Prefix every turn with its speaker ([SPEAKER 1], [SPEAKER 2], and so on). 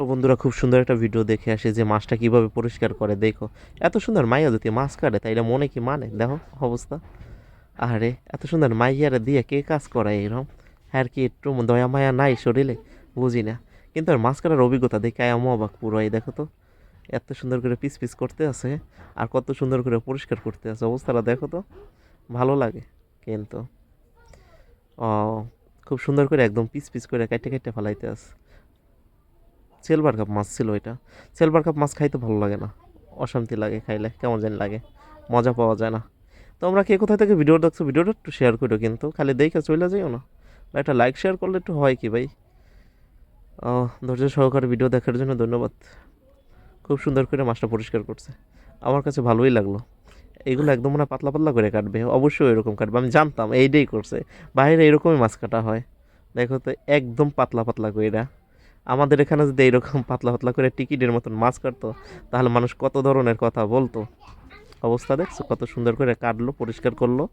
[SPEAKER 1] বন্ধুরা খুব সুন্দর একটা ভিডিও দেখে আসে যে মাছটা কিভাবে পরিষ্কার করে দেখো। এত সুন্দর মাইয়া যদি মাছ কাটে তাই এটা মনে কি মানে দেখো অবস্থা। আরে এত সুন্দর মাইয়ারে দিয়ে কে কাজ করায় এরকম? হ্যাঁ কি একটু দয়া মায়া নাই শরীরে? বুঝি না। কিন্তু আর মাছ কাটার অভিজ্ঞতা দেখে আমি অবাক পুরো। এই দেখো তো, এত সুন্দর করে পিস পিস করতে আছে আর কত সুন্দর করে পরিষ্কার করতে আছে, অবস্থাটা দেখো তো। ভালো লাগে কিন্তু। ও, খুব সুন্দর করে একদম পিস পিস করে কেটে কেটে ফেলাইতে আছে। সিলভার কাপ মাছ ছিল এটা। সিলভার কাপ মাছ খাইতে ভালো লাগে না, অশান্তি লাগে, খাইলে কেমন জানি লাগে, মজা পাওয়া যায় না। তোমরা কে কোথা থেকে ভিডিও দেখছো ভিডিওটা একটু শেয়ার করো, কিন্তু খালি দেখে চলে যাইও না। বা একটা লাইক শেয়ার করলে একটু হয় কি ভাই। ধৈর্য সহকারে ভিডিও দেখার জন্য ধন্যবাদ। খুব সুন্দর করে মাছটা পরিষ্কার করছে, আমার কাছে ভালোই লাগলো। এইগুলো একদম মানে পাতলা পাতলা করে কাটবে, অবশ্যই এরকম কাটবে, আমি জানতাম এইটাই করছে। বাইরে এরকমই মাছ কাটা হয়, দেখো তো একদম পাতলা পাতলা করে। আমাদের এখানে যদি এইরকম পাতলা পাতলা করে টিকিটের মতন মাছ কাটতো তাহলে মানুষ কত ধরনের কথা বলতো। অবস্থা দেখছো, কত সুন্দর করে কাটলো, পরিষ্কার করলো।